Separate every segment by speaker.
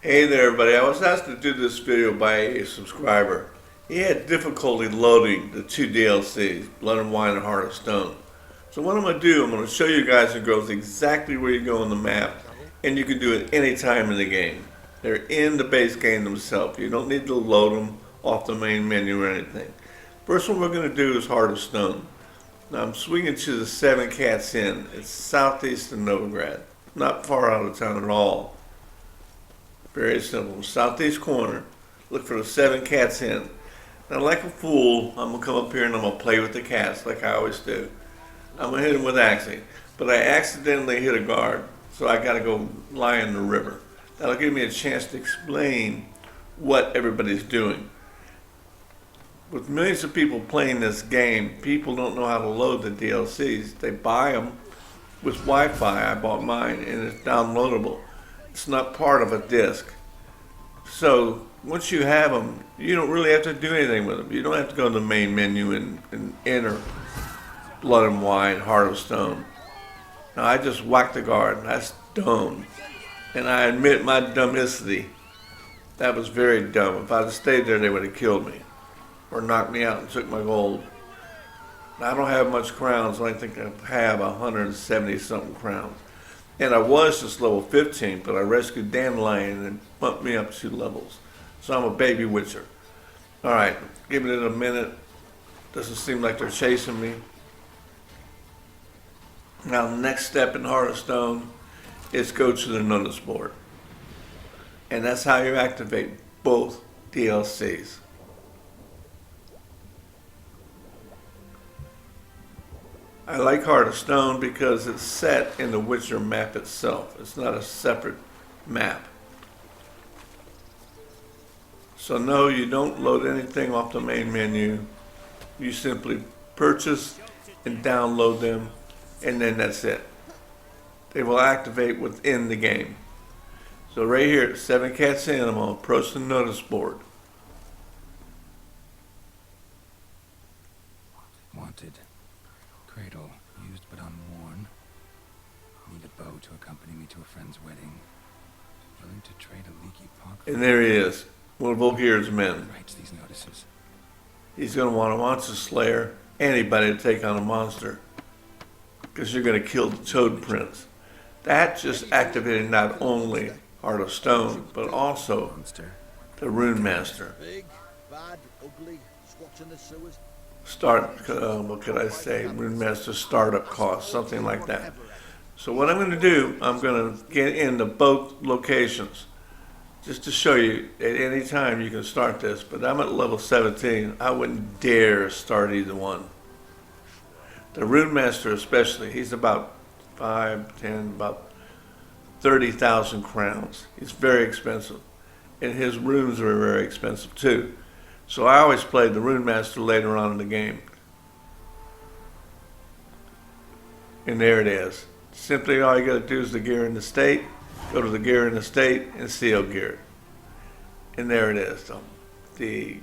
Speaker 1: Hey there everybody, I was asked to do this video by a subscriber. He had difficulty loading the two DLCs, Blood and Wine and Heart of Stone. So what I'm going to do, I'm going to show you guys and girls exactly where you go on the map, and you can do it any time in the game. They're in the base game themselves. You don't need to load them off the main menu or anything. First one we're going to do is Heart of Stone. Now I'm swinging to the Seven Cats Inn. It's southeast of Novigrad, not far out of town at all. Very simple. Southeast corner. Look for the Seven Cats Inn. Now, like a fool, I'm going to come up here and I'm going to play with the cats like I always do. I'm going to hit them with axing. But I accidentally hit a guard, so I got to go lie in the river. That'll give me a chance to explain what everybody's doing. With millions of people playing this game, people don't know how to load the DLCs. They buy them with Wi-Fi. I bought mine, and it's downloadable. It's not part of a disc. So once you have them, you don't really have to do anything with them. You don't have to go to the main menu and enter Blood and Wine, Heart of Stone. Now I just whacked the guard. That's dumb. And I admit my dumbicity. That was very dumb. If I'd have stayed there, they would have killed me. Or knocked me out and took my gold. Now, I don't have much crowns. I think I have 170 something crowns. And I was just level 15, but I rescued Dandelion and bumped me up 2 levels. So I'm a baby witcher. All right, give it a minute. Doesn't seem like they're chasing me. Now, the next step in Heart of Stone is go to the notice board. And that's how you activate both DLCs. I like Heart of Stone because it's set in the Witcher map itself. It's not a separate map. So no, you don't load anything off the main menu. You simply purchase and download them, and then that's it. They will activate within the game. So right here at Seven Cats Inn, I'm going to approach the notice board.
Speaker 2: Wanted. Cradle, used but unworn. Need a bow to accompany me to a friend's wedding. Willing to trade a leaky pot.
Speaker 1: And there he is, one of Volkir's men.
Speaker 2: Writes these notices.
Speaker 1: He's going to want a monster slayer, anybody to take on a monster, because you're going to kill the Toad Prince. That just activated not only Heart of Stone, but also the Rune Master.
Speaker 3: Big, bad, ugly, squats in the sewers.
Speaker 1: What could I say? Rune Master startup cost, something like that. So what I'm going to do, I'm going to get into both locations just to show you at any time you can start this, but I'm at level 17. I wouldn't dare start either one. The Rune Master especially, he's about 5, 10, about 30,000 crowns. He's very expensive. And his runes are very expensive too. So I always played the Rune Master later on in the game. And there it is. Simply all you got to do is the gear in the state, go to the gear in the state, and seal gear it. And there it is. So the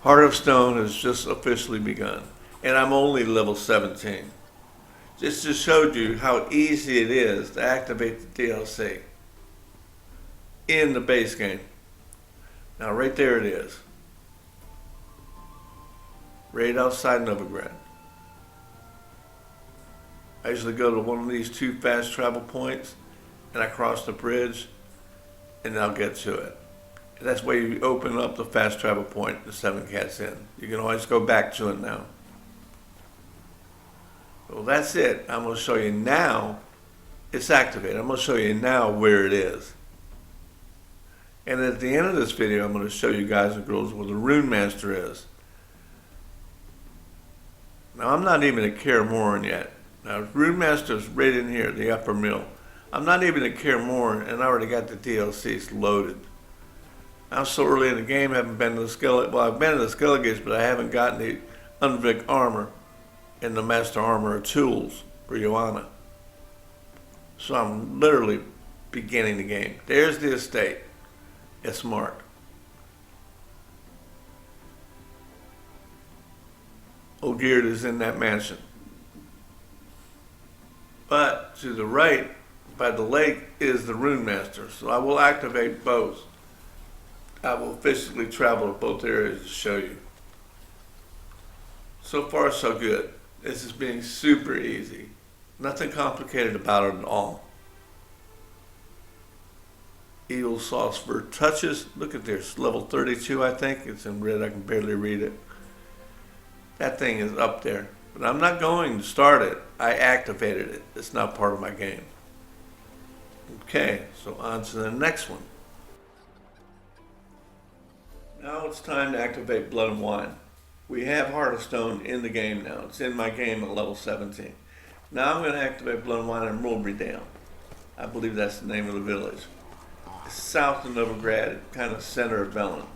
Speaker 1: Heart of Stone has just officially begun. And I'm only level 17. Just to show you how easy it is to activate the DLC in the base game. Now right there it is. Right outside Novigrad. I usually go to one of these 2 fast travel points and I cross the bridge and I'll get to it. And that's where you open up the fast travel point, the Seven Cats Inn. You can always go back to it now. Well, that's it. I'm going to show you now it's activated. I'm going to show you now where it is. And at the end of this video, I'm going to show you guys and girls where the Rune Master is. Now, I'm not even at Kaer Morhen yet. Now, Rune Master's right in here, the upper mill. I'm not even at Kaer Morhen, and I already got the DLCs loaded. I'm so early in the game, I haven't been to the Skellige. Well, I've been to the Skelliges, but I haven't gotten the Unvik armor and the Master Armor tools for Joanna. So I'm literally beginning the game. There's the estate. It's marked. Olgierd is in that mansion. But to the right, by the lake is the Rune Master. So I will activate both. I will physically travel to both areas to show you. So far, so good. This is being super easy. Nothing complicated about it at all. Eel sauce for touches. Look at this, level 32, I think. It's in red, I can barely read it. That thing is up there. But I'm not going to start it. I activated it. It's not part of my game. Okay, so on to the next one. Now it's time to activate Blood and Wine. We have Heart of Stone in the game now. It's in my game at level 17. Now I'm going to activate Blood and Wine in Mulberrydale. I believe that's the name of the village. It's south of Novigrad, kind of center of Velen.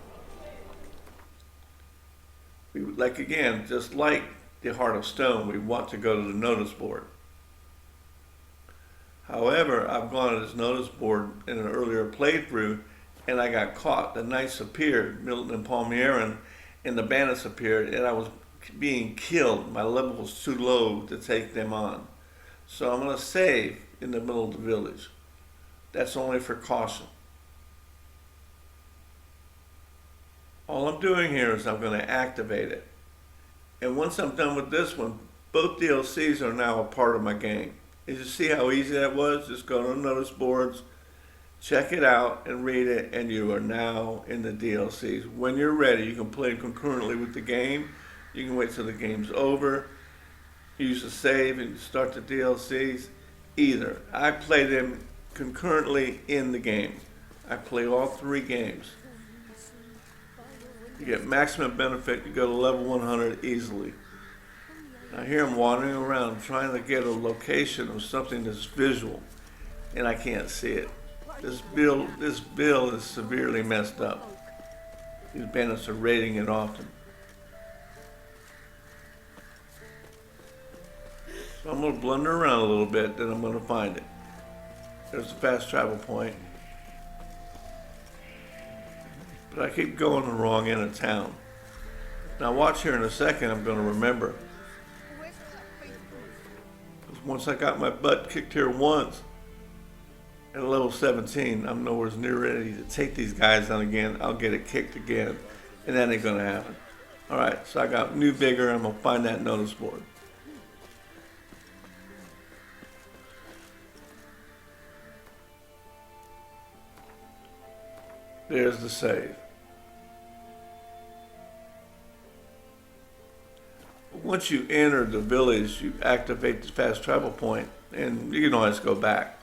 Speaker 1: We would like, again, just like the Heart of Stone, we want to go to the notice board. However, I've gone to this notice board in an earlier playthrough and I got caught. The knights appeared, Milton and Palmierin, and the bandits appeared, and I was being killed. My level was too low to take them on. So I'm going to save in the middle of the village. That's only for caution. All I'm doing here is I'm going to activate it. And once I'm done with this one, both DLCs are now a part of my game. Did you see how easy that was? Just go to the notice boards, check it out and read it, and you are now in the DLCs. When you're ready, you can play concurrently with the game. You can wait till the game's over, use the save and start the DLCs. Either. I play them concurrently in the game. I play all 3 games. You get maximum benefit, you go to level 100 easily. Now here I'm wandering around trying to get a location of something that's visual, and I can't see it. This bill is severely messed up. These bandits are raiding it often. So I'm going to blunder around a little bit, then I'm going to find it. There's a fast travel point. But I keep going the wrong end of town. Now watch here in a second, I'm going to remember. Because once I got my butt kicked here once, at level 17, I'm nowhere near ready to take these guys down again. I'll get it kicked again, and that ain't going to happen. Alright, so I got new vigor, I'm going to find that notice board. There's the save. Once you enter the village, you activate the fast travel point, and you can always go back.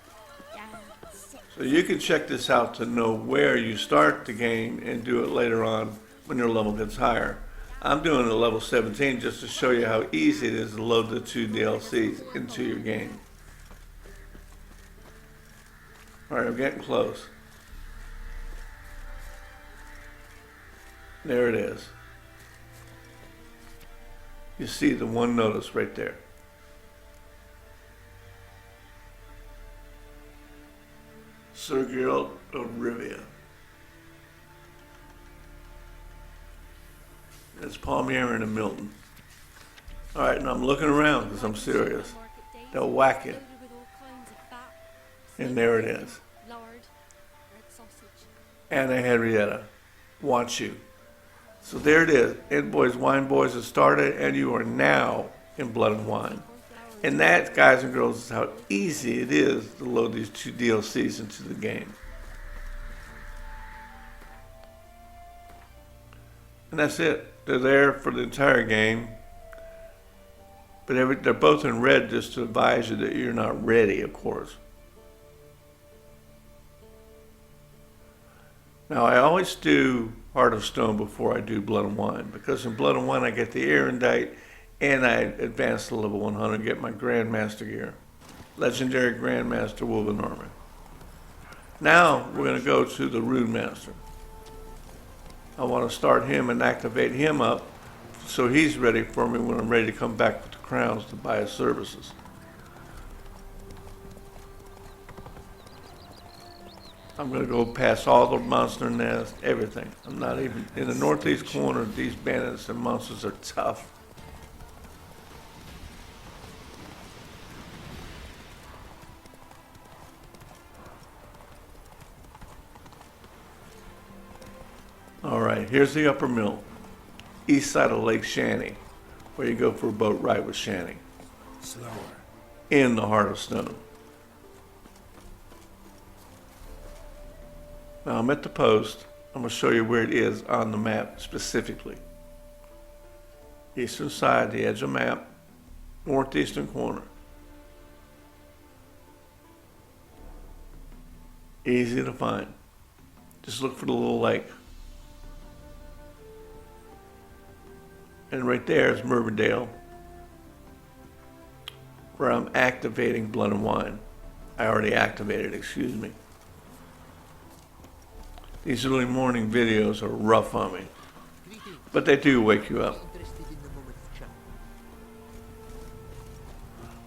Speaker 1: So you can check this out to know where you start the game and do it later on when your level gets higher. I'm doing it at level 17 just to show you how easy it is to load the 2 DLCs into your game. Alright, I'm getting close. There it is. You see the one notice right there. Sergio of Rivia. That's Palmierin and Milton. Alright, and I'm looking around because I'm serious. They'll whack it. And there it is. Anna Henrietta wants you. So there it is. Ed Boys, Wine Boys has started, and you are now in Blood and Wine. And that, guys and girls, is how easy it is to load these 2 DLCs into the game. And that's it. They're there for the entire game. But they're both in red just to advise you that you're not ready, of course. Now, I always do Heart of Stone before I do Blood and Wine, because in Blood and Wine I get the Erendite and I advance to level 100 and get my Grandmaster gear. Legendary Grandmaster Woven Armor. Now we're going to go to the Rune Master. I want to start him and activate him up so he's ready for me when I'm ready to come back with the crowns to buy his services. I'm going to go past all the monster nests, everything. I'm not even in the northeast corner. These bandits and monsters are tough. All right, here's the upper mill, east side of Lake Shanny, where you go for a boat ride with Shanny,
Speaker 2: Slower.
Speaker 1: in the heart of stone. Now I'm at the post. I'm going to show you where it is on the map specifically. Eastern side, the edge of map, northeastern corner. Easy to find. Just look for the little lake. And right there is Murvendale, where I'm activating Blood and Wine. I already activated, excuse me. These early morning videos are rough on me, but they do wake you up.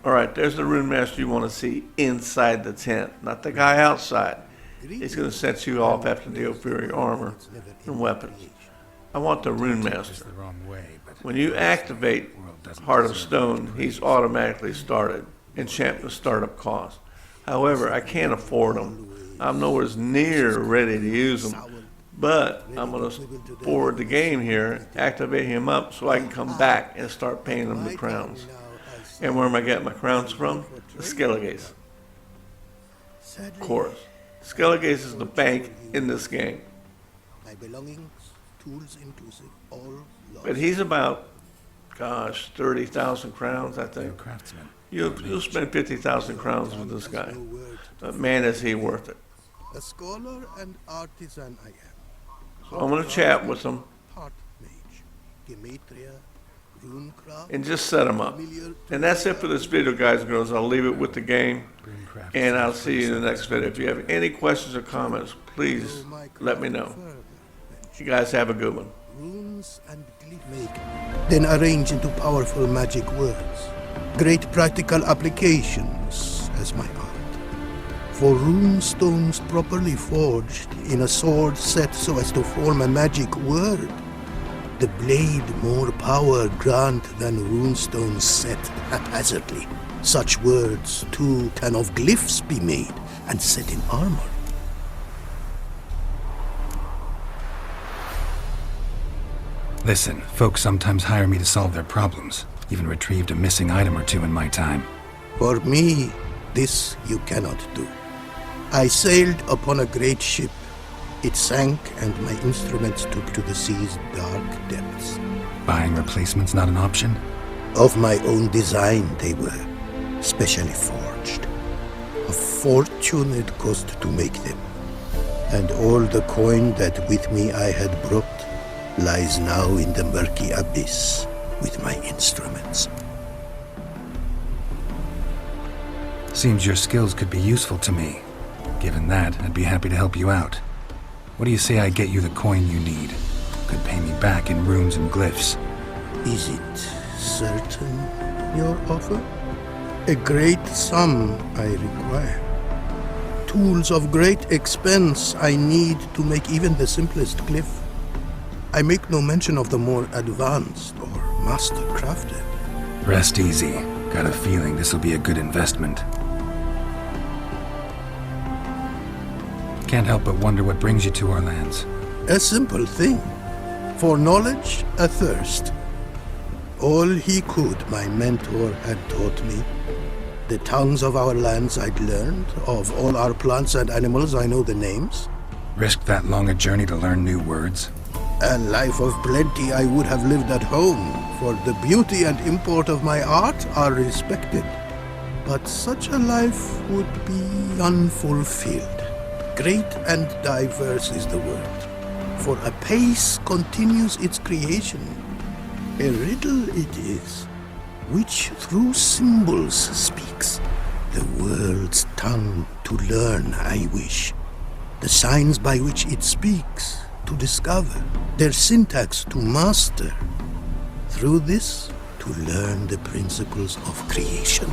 Speaker 1: All right, there's the Rune Master you want to see inside the tent, not the guy outside. He's going to set you off after the inferior armor and weapons. I want the Rune Master.
Speaker 2: The wrong way, but
Speaker 1: When you activate Heart of Stone, he's automatically started. Enchantment startup cost. However, I can't afford them. I'm nowhere near ready to use them. But I'm going to forward the game here, activate him up so I can come back and start paying him the crowns. And where am I getting my crowns from? The Skelligates. Of course. Skelligates is the bank in this game.
Speaker 3: My belongings, tools inclusive, all lost.
Speaker 1: But he's about, 30,000 crowns, I
Speaker 2: you're a
Speaker 1: think.
Speaker 2: craftsman.
Speaker 1: You'll spend 50,000 crowns with this guy. But man, is he worth it.
Speaker 3: A scholar and artisan I am.
Speaker 1: So I'm going to chat with him
Speaker 3: Heart mage, gematria, runecraft,
Speaker 1: and just set him up. And that's it for this video, guys and girls. I'll leave it with the game, and I'll see you in the next video. If you have any questions or comments, please let me know. You guys have a good one.
Speaker 3: runes and glyph make, then arrange into powerful magic words. Great practical applications as my art. For rune stones properly forged in a sword set so as to form a magic word, the blade more power grant than rune stones set haphazardly. Such words too can of glyphs be made and set in armor.
Speaker 2: Listen, folks sometimes hire me to solve their problems. Even retrieved a missing item or two in my time.
Speaker 3: For me, this you cannot do. I sailed upon a great ship. It sank, and my instruments took to the sea's dark depths.
Speaker 2: Buying replacements not an option?
Speaker 3: Of my own design they were, specially forged. A fortune it cost to make them. And all the coin that with me I had brought lies now in the murky abyss with my instruments.
Speaker 2: Seems your skills could be useful to me. Given that, I'd be happy to help you out. What do you say I get you the coin you need? Could pay me back in runes and glyphs.
Speaker 3: Is it certain, your offer? A great sum I require. Tools of great expense I need to make even the simplest glyph. I make no mention of the more advanced or master-crafted.
Speaker 2: Rest easy. Got a feeling this'll be a good investment. Can't help but wonder what brings you to our lands.
Speaker 3: A simple thing. For knowledge, a thirst. All he could, my mentor had taught me. The tongues of our lands I'd learned. Of all our plants and animals, I know the names.
Speaker 2: Risked that long a journey to learn new words?
Speaker 3: A life of plenty I would have lived at home, for the beauty and import of my art are respected. But such a life would be unfulfilled. Great and diverse is the word, for a pace continues its creation. A riddle it is, which through symbols speaks. The world's tongue to learn I wish, the signs by which it speaks to discover, their syntax to master. Through this, to learn the principles of creation.